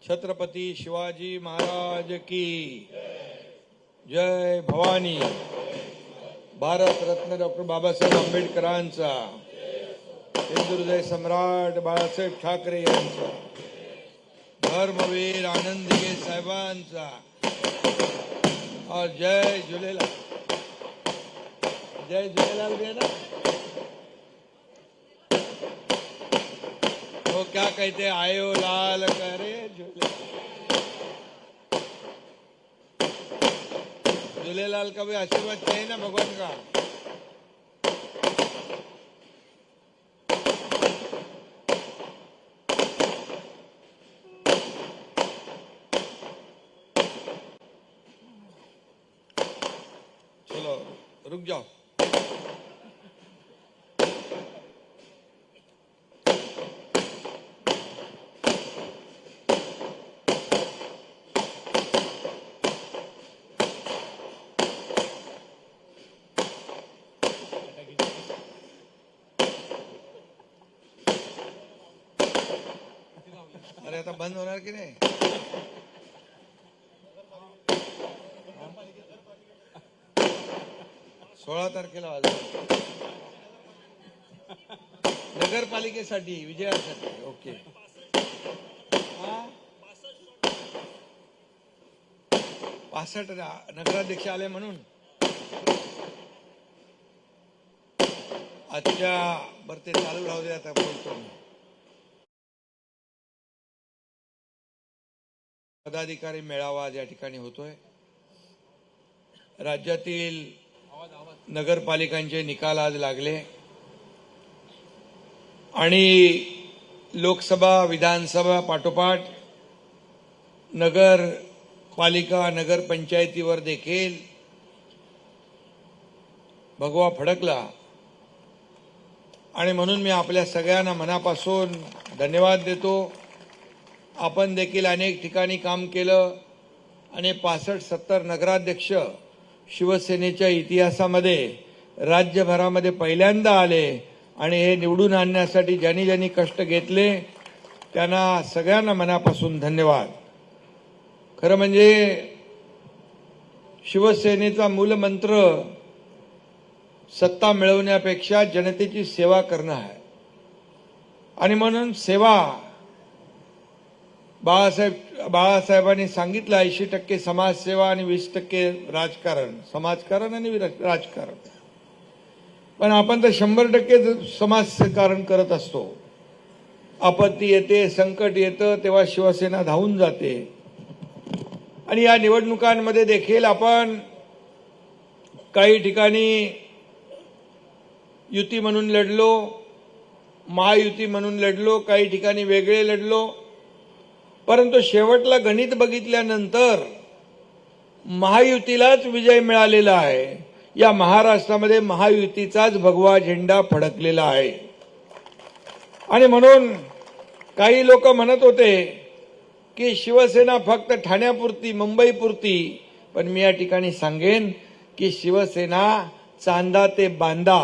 छत्रपती शिवाजी महाराज की जय भवानी। भारत रत्न डॉक्टर बाबासाहेब आंबेडकरांचा, हिंदुहृदय सम्राट बाळासाहेब ठाकरे यांचा, धर्मवीर आनंदगे साहेबांचा और जय झूलेलाल। जय झूलेलाल भी है ना। वो क्या कहते हैं, आयो लाल करे झूलेलाल का भी आशीर्वाद चाहिए ना भगवान का। चलो रुक जाओ। अरे आता बंद होणार की नाही। सोळा तारखेला नगरपालिकेसाठी विजयासाठी। ओके, 65 नगराध्यक्ष आले म्हणून आजच्या बरते चालू राहू दे। आता बोलतो मी। पदाधिकारी मेळावा या ठिकाणी होतोय। राज्यातील नगरपालिकांचे निकाल आज लागले आणि लोकसभा विधानसभा पाठोपाठ नगरपालिका नगरपंचायतीवर देखील भगवा फडकला आणि म्हणून मी आपल्या सगळ्यांना मनापासून धन्यवाद देतो। आपण देखील अनेक ठिकाणी काम केलं आणि 65-70 नगराध्यक्ष शिवसेनेच्या इतिहासामध्ये राज्यभरामध्ये पहिल्यांदा आले आणि हे निवडून आणण्यासाठी ज्यांनी ज्यांनी कष्ट घेतले त्यांना सगळ्यांना मनापासून धन्यवाद। खरं म्हणजे शिवसेनेचा मूलमंत्र सत्ता मिळवण्यापेक्षा जनतेची सेवा करणं आहे आणि म्हणून सेवा बाळासाहेबांनी सांगितलं 80% समाजसेवा आणि 20% समाजकारण आणि राजकारण। पण आपण तर 100% समाजकारण करत असतो। आपत्ती येते, संकट येतं तेव्हा शिवसेना धावून जाते आणि या निवडणुकांमध्ये देखील आपण काही ठिकाणी युती म्हणून लढलो, महायुती म्हणून लढलो, काही ठिकाणी वेगळे लढलो, परंतु शेवटला गणित बघितल्यानंतर महायुतीलाच विजय मिळालेला आहे। या महाराष्ट्रामध्ये महायुतीचाच भगवा झेंडा फडकलेला आहे आणि म्हणून काही लोक म्हणत होते की शिवसेना फक्त ठाण्यापुरती, मुंबईपुरती, पण मी या ठिकाणी सांगेन की शिवसेना चांदा ते बांदा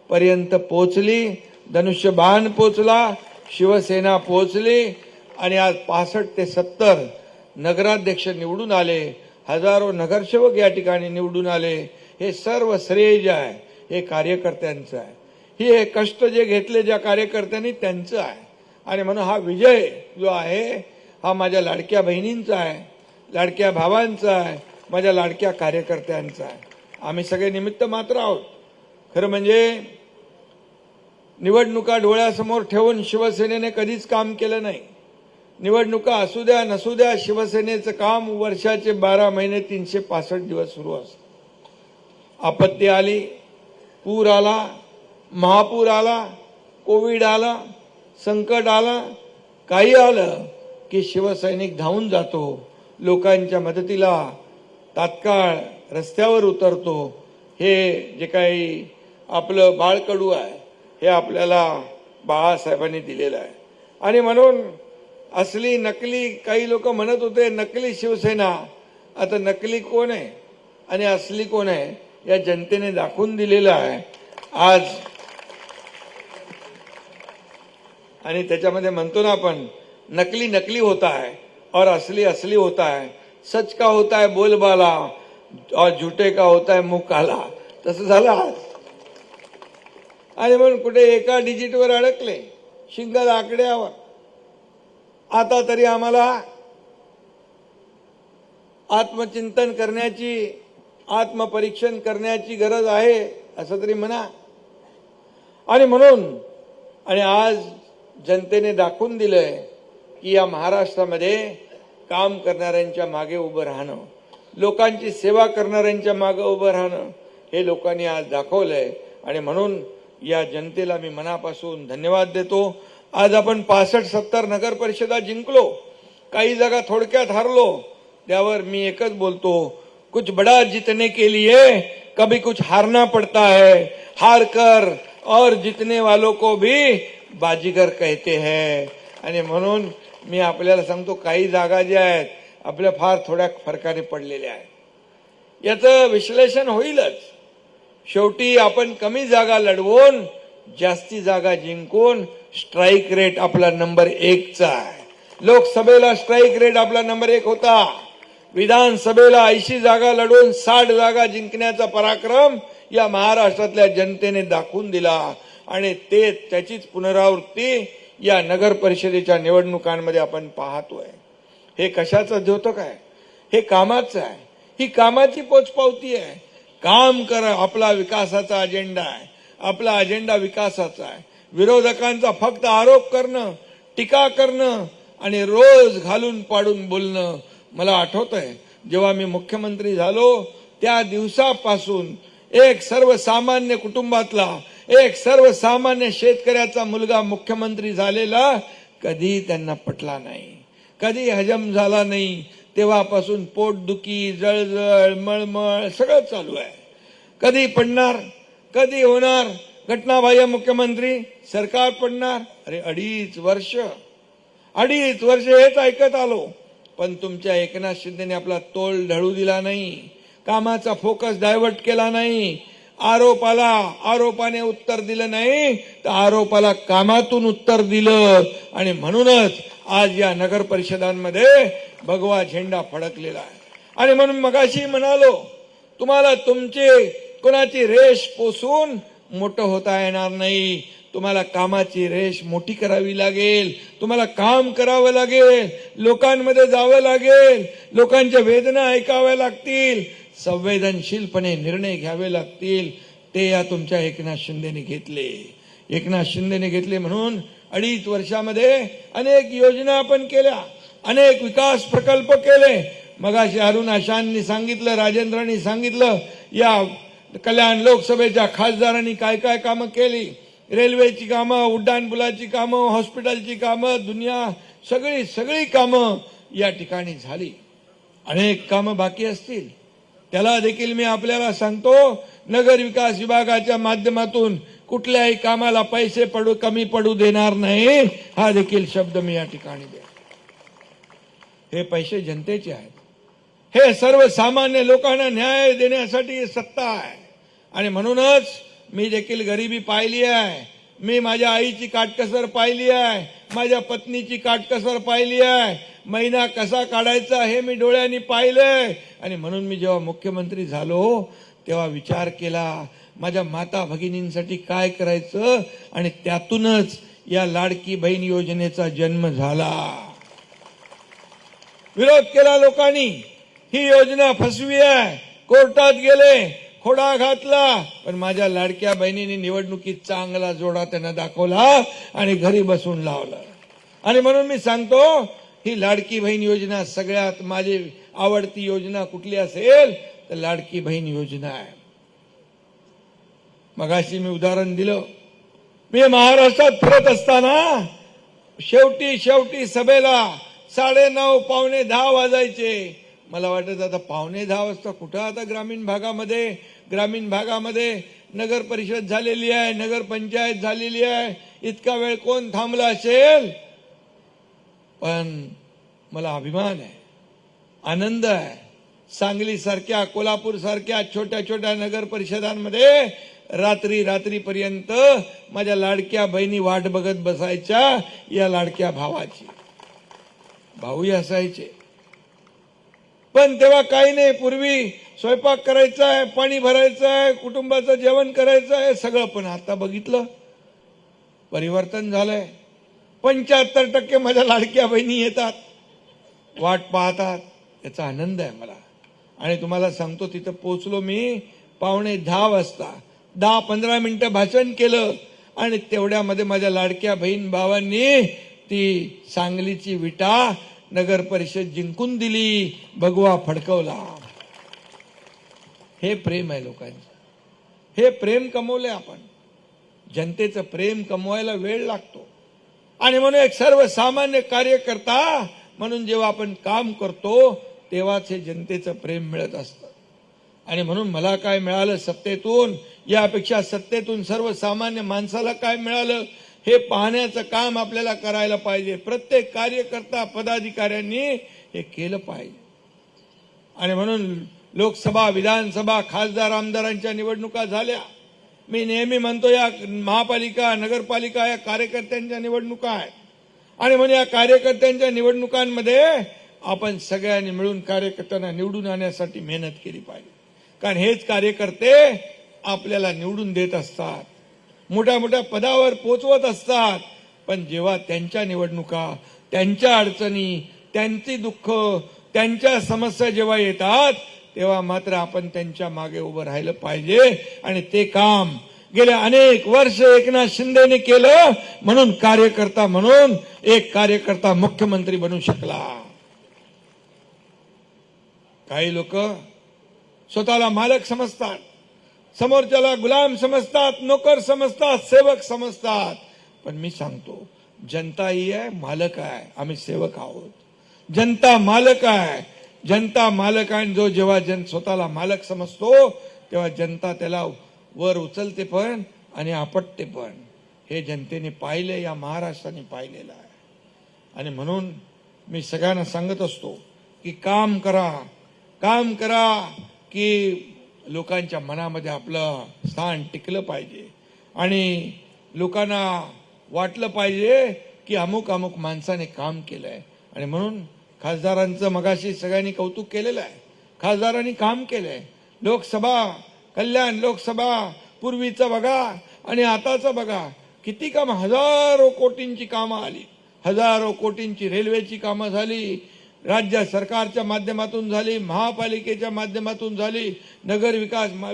पर्यंत पोहोचली, धनुष्यबाण पोहोचला, शिवसेना पोहोचली आणि आज 65 ते 70 नगराध्यक्ष निवडून आले, हजारो नगरसेवक या ठिकाणी निवडून आले। हे सर्व श्रेय जे आहे हे कार्यकर्त्यांचं आहे। हे कष्ट जे घेतले ज्या कार्यकर्त्यांनी त्यांचं आहे आणि म्हणून हा विजय जो आहे हा माझ्या लाडक्या बहिणींचा आहे, लाडक्या भावांचा आहे, माझ्या लाडक्या कार्यकर्त्यांचा आहे। आम्ही सगळे निमित्त मात्र आहोत। खरं म्हणजे निवडणुका डोळ्यासमोर ठेवून शिवसेनेने कधीच काम केलं नाही। निवडणुका असू द्या नसू द्या, शिवसेनेचं काम वर्षाचे 12 महिने 365 दिवस सुरू असतं। आपत्ती आली, पूर आला, महापूर आला, कोविड आला, संकट आला, काही आलं की शिवसैनिक धावून जातो, लोकांच्या मदतीला तात्काळ रस्त्यावर उतरतो। हे जे काही आपलं बाळकडू आहे हे आपल्याला बाळासाहेबांनी दिलेलं आहे आणि म्हणून असली नकली, काही लोक म्हणत होते नकली शिवसेना, आता नकली कोण आहे आणि असली कोण आहे या जनतेने दाखवून दिलेलं आहे आज। आणि त्याच्यामध्ये म्हणतो ना आपण नकली नकली होता है और असली असली होता है, सच का होता है बोलबाला और झूठे का होता है मुंह काला. तसं झालं आज. आणि म्हणून कुठे एका डिजिटवर अडकले, शिंगल आकड्यावर. आता तरी आम्हाला आत्मचिंतन करण्याची, आत्मपरीक्षण करण्याची गरज आहे असं तरी म्हणा. आणि म्हणून आणि आज जनतेने दाखवून दिलंय की या महाराष्ट्रामध्ये काम करणाऱ्यांच्या मागे उभं राहणं, लोकांची सेवा करणाऱ्यांच्या मागे उभं राहणं हे लोकांनी आज दाखवलंय. आणि म्हणून या जनतेला मी मनापासून धन्यवाद देतो. आज आपण 65-70 नगर परिषदा जिंकलो, काही जागा थोडक्यात हारलो. त्यावर मी एकच बोलतो, कुछ बड़ा जीतने के लिए कभी कुछ हारना पड़ता है. हार कर और जीतने वालों को भी बाजीगर कहते हैं. आणि म्हणून मी आपल्याला सांगतो, काही जागा ज्या आहेत आपल्या फार थोड्या फरकाने पडलेल्या आहेत. याचं विश्लेषण होईलच. शेवटी आपण कमी जागा लढवून जास्ती जागा जिंकून स्ट्राईक रेट आपला नंबर 1चा आहे. लोकसभेला स्ट्राईक रेट आपला नंबर 1 होता. विधानसभेला 80 जागा लढवून 60 जागा जिंकण्याचा पराक्रम या महाराष्ट्रातल्या जनतेने दाखवून दिला. आणि त्याचीच पुनरावृत्ती या नगर परिषदेच्या निवडणुकांमध्ये आपण पाहतोय. हे कशाचं द्योतक आहे? हे कामाचं आहे. ही कामाची पोचपावती आहे. काम करा, आपला विकासाचा अजेंडा आहे. आपला अजेंडा विकासाचा आहे. विरोधकांचा फक्त आरोप करणं, टीका करणं आणि रोज घालून पाडून बोलणं. मला आठवतंय जेव्हा मी मुख्यमंत्री झालो त्या दिवसापासून एक सर्वसामान्य कुटुंबातला, एक सर्वसामान्य शेतकऱ्याचा मुलगा मुख्यमंत्री झालेला कधी त्यांना पटला नाही, कधी हजम झाला नाही. तेव्हापासून पोटदुखी, जळजळ, मळमळ सगळं चालू आहे. कधी पडणार, कधी होणार, घटनाबाह्य मुख्यमंत्री, सरकार पडणार. अरे 2.5 वर्ष हेच ऐकत आलो. पण तुमच्या एकनाथ शिंदेने आपला तोल ढळू दिला नाही, कामाचा फोकस डायव्हर्ट केला नाही. आरोपाने उत्तर दिलं नाही, तर आरोपाला कामातून उत्तर दिलं. आणि म्हणूनच आज या नगर परिषदांमध्ये भगवा झेंडा फडकलेला आहे. आणि म्हणून मगाशी म्हणालो, तुम्हाला तुमचे कोणाची रेष पोसून मोठं होता येणार नाही. तुम्हाला कामाची रेष मोठी करावी लागेल. तुम्हाला काम करावं लागेल, लोकांमध्ये जावं लागेल, लोकांच्या वेदना ऐकाव्या लागतील, संवेदनशीलपणे निर्णय घ्यावे लागतील. ते या तुमच्या एकनाथ शिंदेने घेतले. म्हणून 2.5 वर्षामध्ये अनेक योजना आपण केल्या, अनेक विकास प्रकल्प केले. मगाशी अरुण आशांनी सांगितलं, राजेंद्रांनी सांगितलं, या कल्याण लोकसभेच्या खासदारांनी काय काय कामं केली. रेल्वेची कामं, उड्डाणपुलाची कामं, हॉस्पिटलची कामं, दुनिया सगळी कामं या ठिकाणी झाली. अनेक कामं बाकी असतील, त्याला देखील मी आपल्याला सांगतो, नगर विकास विभागाच्या माध्यमातून कुठल्याही कामाला पैसे कमी पडू देणार नाही. हा देखील शब्द मी या ठिकाणी देतो. हे पैसे जनतेचे आहेत. हे सर्वसामान्य लोकांना न्याय देण्यासाठी सत्ता आहे. आणि म्हणूनच मी देखील गरिबी पाहिली आहे. मी माझ्या आईची काटकसर पाहिली आहे, माझ्या पत्नीची काटकसर पाहिली आहे. महिना कसा काढायचा हे मी डोळ्यांनी पाहिलंय. आणि म्हणून मी जेव्हा मुख्यमंत्री झालो तेव्हा विचार केला, माझ्या माता भगिनींसाठी काय करायचं. आणि त्यातूनच या लाडकी बहीण योजनेचा जन्म झाला. विरोध केला लोकांनी, ही योजना फसवी आहे, कोर्टात गेले, खोडा घातला. पण माझ्या लाडक्या बहिणींनी निवडणुकीत चांगला जोडा त्यांना दाखवला आणि घरी बसून लावलं. आणि म्हणून मी सांगतो, ही लाडकी बहीण योजना सगळ्यात माझी आवडती योजना कुठली असेल तर लाडकी बहीण योजना आहे. मगाशी मी उदाहरण दिलं, मी महाराष्ट्रात फिरत असताना शेवटी सभेला 9:30 पावणे 10 वाजायचे. मला वाटत आता 9:15 वाजता कुठं आता ग्रामीण भागामध्ये नगर परिषद झालेली आहे, नगर पंचायत झालेली आहे, इतका वेळ कोण थांबला असेल. पण मला अभिमान आहे, आनंद आहे. सांगली सारख्या, कोल्हापूर सारख्या छोट्या नगर परिषदांमध्ये रात्रीपर्यंत माझ्या लाडक्या बहिणी वाट बघत बसायच्या या लाडक्या भावाची. भाऊही असायचे, पण तेव्हा काही नाही. पूर्वी स्वयंपाक करायचा आहे, पाणी भरायचं आहे, कुटुंबाचं जेवण करायचं आहे, सगळं. पण आता बघितलं परिवर्तन झालंय. 75% माझ्या लाडक्या बहिणी येतात, वाट पाहतात. याचा आनंद आहे मला. आणि तुम्हाला सांगतो, तिथं पोहोचलो मी 9:45 वाजता. 10-15 मिनिटं भाषण केलं आणि तेवढ्यामध्ये माझ्या लाडक्या बहीण भावांनी ती सांगलीची विटा नगर परिषद जिंकून दिली, भगवा फडकवला. हे प्रेम आहे लोकांचं. हे प्रेम कमवले आपण. जनतेचं प्रेम कमवायला वेळ लागतो. आणि म्हणून एक सर्वसामान्य कार्यकर्ता म्हणून जेव्हा आपण काम करतो तेव्हाच हे जनतेचं प्रेम मिळत असतं. आणि म्हणून मला काय मिळालं सत्तेतून, यापेक्षा सत्तेतून सर्वसामान्य माणसाला काय मिळालं हे पाहण्याचं काम आपल्याला करायला पाहिजे. प्रत्येक कार्यकर्ता पदाधिकाऱ्यांनी हे केलं पाहिजे. आणि म्हणून लोकसभा, विधानसभा, खासदार, आमदारांच्या निवडणुका झाल्या. मी नेहमी म्हणतो या महापालिका, नगरपालिका या कार्यकर्त्यांच्या निवडणुका आहेत. आणि म्हणून या कार्यकर्त्यांच्या निवडणुकांमध्ये आपण सगळ्यांनी मिळून कार्यकर्त्यांना निवडून आणण्यासाठी मेहनत केली पाहिजे. कारण हेच कार्यकर्ते आपल्याला निवडून देत असतात, मोठ्या मोठ्या पदावर पोचवत असतात. पण जेव्हा त्यांच्या निवडणुका, त्यांच्या अडचणी, त्यांची दुःख, त्यांच्या समस्या जेव्हा येतात तेव्हा मात्र आपण त्यांच्या मागे उभं राहिलं पाहिजे. आणि ते काम गेल्या अनेक वर्ष एकनाथ शिंदेने केलं. म्हणून कार्यकर्ता म्हणून एक कार्यकर्ता मुख्यमंत्री बनू शकला. काही लोक स्वतःला मालक समजतात, समोरच्याला गुलाम समजतात, नोकर समजतात, सेवक समजतात. पण मी सांगतो, जनता ही आहे, मालक आहे, आम्ही सेवक आहोत. जनता मालक आहे, जनता मालक आहे. जो जेव्हा स्वतःला मालक समजतो तेव्हा जनता त्याला वर उचलते पण आणि आपटते पण. हे जनतेने पाहिले, या महाराष्ट्राने पाहिलेलं आहे. आणि म्हणून मी सगळ्यांना सांगत असतो की काम करा, काम करा, की लोकांच्या मनामध्ये आपलं स्थान टिकलं पाहिजे. आणि लोकांना वाटलं पाहिजे की अमुक अमुक माणसाने काम केलंय. आणि म्हणून खासदारांचं मगाशी सगळ्यांनी कौतुक केलेलं आहे. खासदारांनी काम केलंय. लोकसभा, कल्याण लोकसभा पूर्वीचं बघा आणि आताचं बघा, किती काम, हजारो कोटींची कामं आली, हजारो कोटींची रेल्वेची कामं झाली, राज्य सरकारच्या माध्यमातून झाली, महापालिकेच्या माध्यमातून झाली, नगर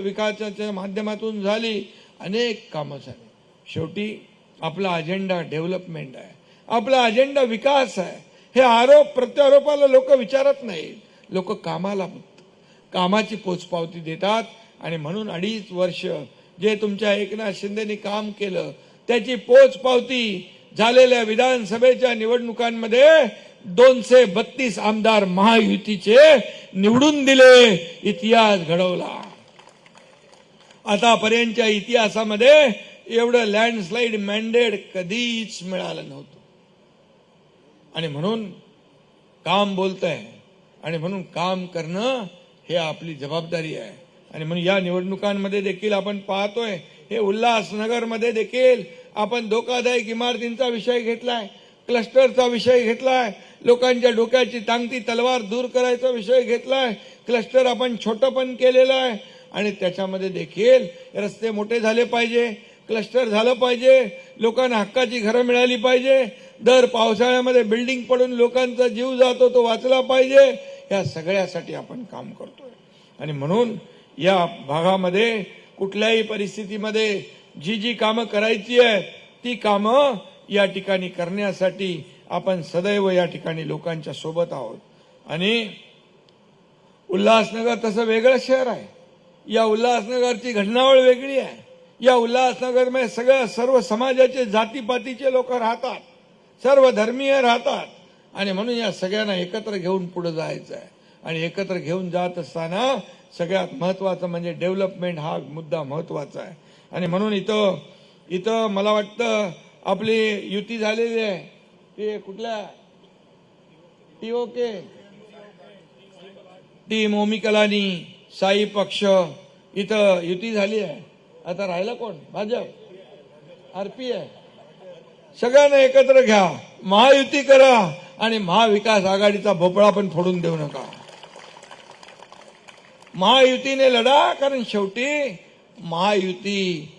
विकासाच्या माध्यमातून झाली, अनेक कामं झाली. शेवटी आपला अजेंडा डेव्हलपमेंट आहे, आपला अजेंडा विकास आहे. हे आरोप प्रत्यारोपाला लोक विचारत नाही, लोक कामाची पोचपावती देतात. आणि म्हणून 2.5 वर्ष जे तुमच्या एकनाथ शिंदेनी काम केलं त्याची पोचपावती झालेल्या विधानसभेच्या निवडणुकांमध्ये 232 आमदार महायुतीचे निवडून दिले, इतिहास घडवला. आतापर्यंतच्या इतिहासामध्ये एवढं लँडस्लाइड मॅन्डेट कधीच मिळालं नव्हतं. आणि म्हणून काम बोलतंय, आणि म्हणून काम करणं हे आपली जबाबदारी आहे. आणि म्हणून या निवडणुकांमध्ये देखील आपण पाहतोय, हे उल्हासनगरमध्ये देखील आपण धोकादायक इमारतींचा विषय घेतलाय, क्लस्टरचा विषय घेतलाय, लोकांच्या डोक्याची टांगती तलवार दूर करायचा विषय घेतलाय, क्लस्टर आपण छोटं पण केलेलं आहे. आणि त्याच्यामध्ये देखील रस्ते मोठे झाले पाहिजे, क्लस्टर झालं पाहिजे, लोकांना हक्काची घरं मिळाली पाहिजे, दर पावसाळ्यामध्ये बिल्डिंग पडून लोकांचा जीव जातो तो वाचला पाहिजे. या सगळ्यासाठी आपण काम करतोय. आणि म्हणून या भागामध्ये कुठल्याही परिस्थितीमध्ये जी कामं करायची आहेत ती कामं या ठिकाणी करण्यासाठी आपण सदैव या ठिकाणी लोकांच्या सोबत आहोत. आणि उल्हासनगर तसं वेगळं शहर आहे, या उल्हासनगरची घटनावळ वेगळी आहे. या उल्हासनगरमध्ये सर्व समाजाचे, जातीपातीचे लोक राहतात, सर्व धर्मीय राहतात. आणि म्हणून या सगळ्यांना एकत्र घेऊन पुढे जायचं आहे. आणि एकत्र घेऊन जात असताना सगळ्यात महत्वाचं म्हणजे डेव्हलपमेंट हा मुद्दा महत्वाचा आहे. आणि म्हणून इथं मला वाटतं आपली युती झालेली आहे, ते कुठल्या टीओके, टीम ओमी कलानी, साई पक्ष, इथं युती झाली आहे. आता राहिलं कोण? भाजप, आरपी आहे. सगळ्यांना एकत्र घ्या, महायुती करा आणि महाविकास आघाडीचा भोपळा पण फोडून देऊ नका. महायुतीने लढा, कारण शेवटी महायुती,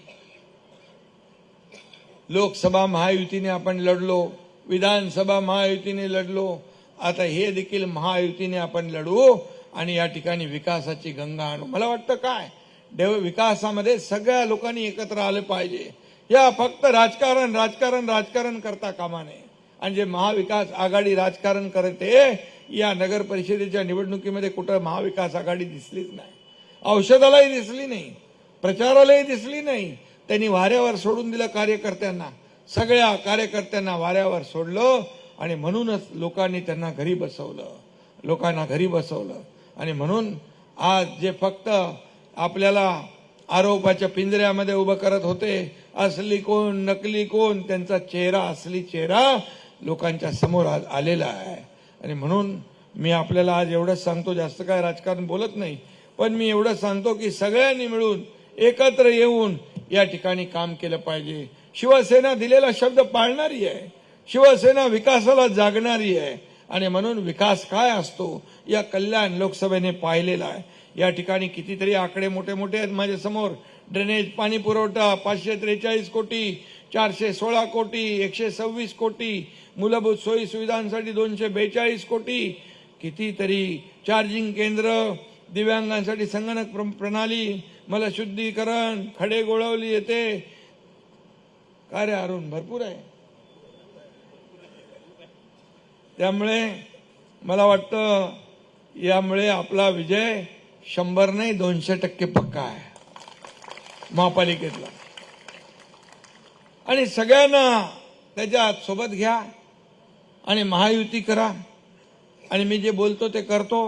लोकसभा महायुतीने आपण लढलो, विधानसभा महायुतीने लढलो, आता हे देखील महायुतीने आपण लढू आणि या ठिकाणी विकासाची गंगा आणू. मला वाटतं काय विकासामध्ये सगळ्या लोकांनी एकत्र आलं पाहिजे. या फक्त राजकारण राजकारण राजकारण करता कामा नये. आणि जे महाविकास आघाडी राजकारण करते, या नगर परिषदेच्या निवडणुकीमध्ये कुठं महाविकास आघाडी दिसलीच नाही, औषधालाही दिसली नाही, प्रचारालाही दिसली नाही. त्यांनी वाऱ्यावर सोडून दिलं कार्यकर्त्यांना, सगळ्या कार्यकर्त्यांना वाऱ्यावर सोडलं आणि म्हणूनच लोकांनी त्यांना घरी बसवलं, लोकांना घरी बसवलं. आणि म्हणून आज जे फक्त आपल्याला आरोपाच्या पिंजऱ्यामध्ये उभं करत होते, असली कोण नकली कोण, त्यांचा चेहरा, असली चेहरा लोकांच्या समोर आलेला आहे. आणि म्हणून मी आपल्याला आज एवढंच सांगतो, जास्त काय राजकारण बोलत नाही, पण मी एवढंच सांगतो की सगळ्यांनी मिळून एकत्र येऊन या ठिकाणी काम केलं पाहिजे. शिवसेना दिलेला शब्द पाळणारी आहे, शिवसेना विकासाला जागणारी आहे. आणि म्हणून विकास काय असतो या कल्याण लोकसभेने पाहिलेला आहे. या ठिकाणी कितीतरी आकडे मोठे मोठे आहेत माझ्या समोर. ड्रेनेज पाणी पुरवठा 543 कोटी, 416 कोटी, 126 कोटी, मूलभूत सोयी सुविधांसाठी 242 कोटी, कितीतरी चार्जिंग केंद्र, दिव्यांगांसाठी संगणक प्रणाली, मलशुद्धीकरण, खडे गोळवली येते. कार्य अरुण भरपूर आहे. त्यामुळे मला वाटतं यामुळे आपला विजय 100 नाही 200% पक्का आहे महापालिकेतला. आणि सगळ्यांना त्याच्या सोबत घ्या आणि महायुती करा. आणि मी जे बोलतो ते करतो,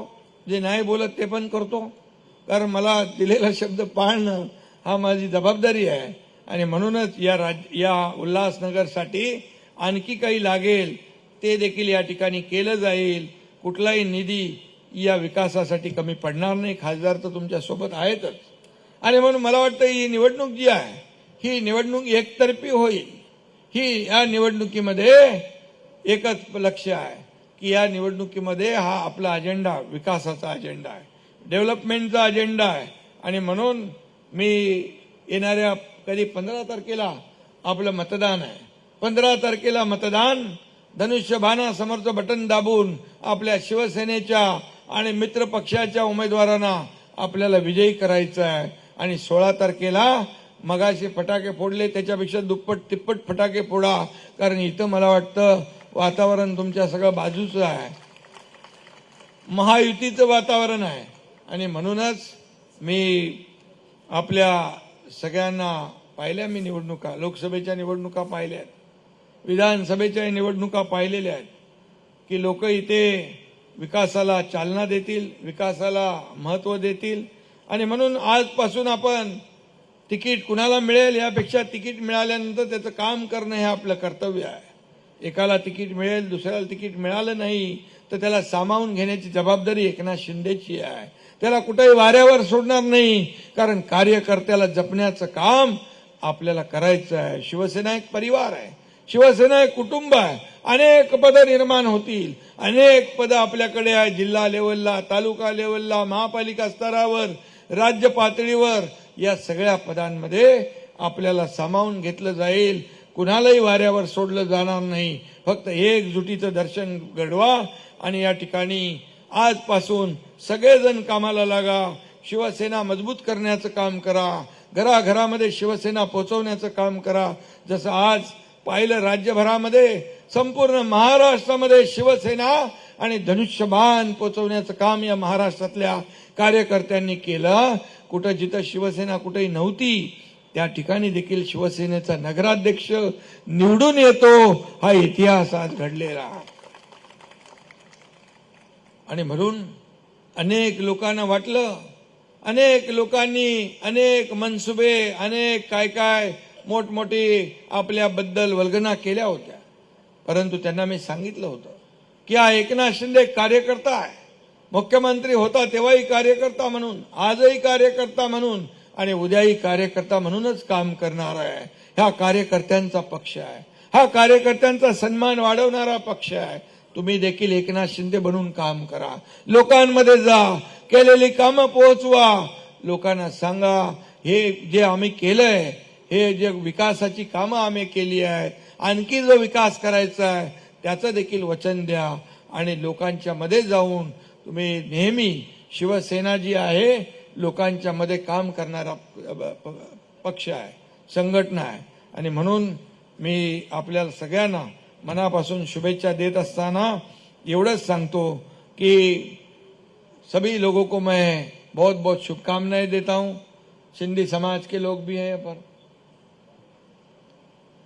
जे नाही बोलत ते पण करतो, कारण मला दिलेला शब्द पाळणं हा माझी जबाबदारी आहे. आणि म्हणूनच या उल्हासनगरसाठी आणखी काही लागेल ते देखील या ठिकाणी केलं जाईल. कुठलाही निधी या विकासासाठी कमी पडणार नाही. खासदार तर तुमच्या सोबत आहेतच. आणि म्हणून मला वाटतं ही निवडणूक जी आहे, ही निवडणूक एकतर्फी होईल. ही या निवडणुकीमध्ये एकच लक्ष्य आहे की या निवडणुकीमध्ये हा आपला अजेंडा विकासाचा अजेंडा आहे, डेव्हलपमेंटचा अजेंडा आहे. आणि म्हणून मी येणाऱ्या 15 तारखेला आपलं मतदान आहे. 15 तारखेला मतदान, धनुष्यबाणा समोरचं बटन दाबून आपल्या शिवसेनेच्या आणि मित्र पक्षाच्या उमेदवारांना आपल्याला विजयी करायचं आहे. आणि 16 तारखेला मगाशी फटाके फोडले त्याच्यापेक्षा दुप्पट तिप्पट फटाके फोडा, कारण इथं मला वाटतं वातावरण तुमच्या सगळं बाजूचं आहे, महायुतीचं वातावरण आहे. आणि म्हणूनच मी आपल्या सगळ्यांना पाहिल्या, मी निवडणुका, लोकसभेच्या निवडणुका पाहिल्यात, विधानसभेच्या निवडणुका पाहिलेल्या आहेत की लोक इथे विकासाला चालना देतील, विकासाला महत्त्व देतील. आणि म्हणून आजपासून आपण तिकीट कुणाला मिळेल यापेक्षा तिकीट मिळाल्यानंतर त्याचं काम करणं हे आपलं कर्तव्य आहे. एकाला तिकीट मिळेल, दुसऱ्याला तिकीट मिळालं नाही तर त्याला सामावून घेण्याची जबाबदारी एकनाथ शिंदेची आहे. त्याला कुठेही वाऱ्यावर सोडणार नाही, कारण कार्यकर्त्याला जपण्याचं काम आपल्याला करायचं आहे. शिवसेना एक परिवार आहे, शिवसेना एक कुटुंब आहे. अनेक पदं निर्माण होतील, अनेक पदं आपल्याकडे आहे, जिल्हा लेवलला, तालुका लेवलला, महापालिका स्तरावर, राज्य पातळीवर. या सगळ्या पदांमध्ये आपल्याला सामावून घेतलं जाईल, कुणालाही वाऱ्यावर सोडलं जाणार नाही. फक्त एकजुटीचं दर्शन घडवा आणि या ठिकाणी आजपासून सगळेजण कामाला लागा. शिवसेना मजबूत करण्याचं काम करा, घराघरामध्ये शिवसेना पोहोचवण्याचं काम करा. जसं आज पाहिलं राज्यभरामध्ये, संपूर्ण महाराष्ट्रामध्ये शिवसेना आणि धनुष्यबाण पोहोचवण्याचं काम या महाराष्ट्रातल्या कार्यकर्त्यांनी केलं. कुठं जिथं शिवसेना कुठेही नव्हती त्या ठिकाणी देखील शिवसेनेचा नगराध्यक्ष निवडून येतो, हा इतिहास आज घडलेला. आणि म्हणून अनेक लोकांना वाटलं, अनेक लोकांनी अनेक मनसुबे, अनेक काय काय मोठमोठी आपल्याबद्दल वल्गना केल्या होत्या, परंतु त्यांना मी सांगितलं होतं की हा एकनाथ शिंदे कार्यकर्ता आहे. मुख्यमंत्री होता तेव्हाही कार्यकर्ता म्हणून, आजही कार्यकर्ता म्हणून आणि उद्याही कार्यकर्ता म्हणूनच काम करणार आहे. हा कार्यकर्त्यांचा पक्ष आहे, हा कार्यकर्त्यांचा सन्मान वाढवणारा पक्ष आहे. तुम्ही देखील एकनाथ शिंदे बनून काम करा, लोकांमध्ये जा, केलेली कामं पोहोचवा, लोकांना सांगा हे जे आम्ही केलंय, हे जे विकासाची कामं आम्ही केली आहेत, आणखी जो विकास करायचा आहे त्याचं देखील वचन द्या आणि लोकांच्या मध्ये जाऊन तुम्ही नेहमी शिवसेना जी आहे लोकांच्या मध्ये काम करणारा पक्ष आहे, संघटना आहे आणि म्हणून मी आपल्याला सगळ्यांना मनापासून शुभेच्छा देत असताना एवढंच सांगतो कि सभी लोगों को मैं बहुत बहुत शुभकामनाएं देता हूं। सिंधी समाज के लोग भी हैं यहाँ पर,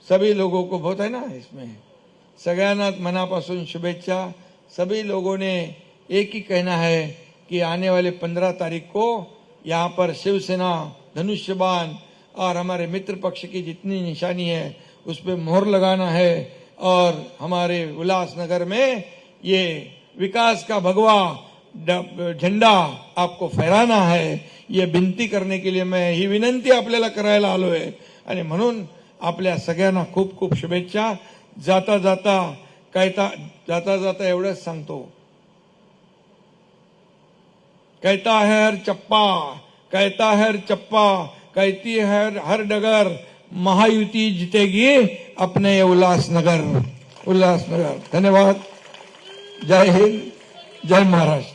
सभी लोगों को बहुत है ना इसमें, सगळ्यांना मनापासून शुभेच्छा। सभी लोगों ने एक ही कहना है कि आने वाले 15 तारीख को यहाँ पर शिवसेना धनुष्यबाण और हमारे मित्र पक्ष की जितनी निशानी है उस पर मोहर लगाना है और हमारे उल्लासनगर में ये विकास का भगवा झंडा आपको फहराना है। ये विनंती करने के लिए मैं ही विनंती आपल्याला करायला आलोय आणि म्हणून आपल्या सगळ्यांना खूप खूप शुभेच्छा। जाता जाता एवढंच सांगतो, कहता है हर चप्पा, कहता है हर चप्पा, कहती है हर डगर, महायुति जीतेगी अपने उल्लासनगर। धन्यवाद। जय हिंद, जय महाराष्ट्र।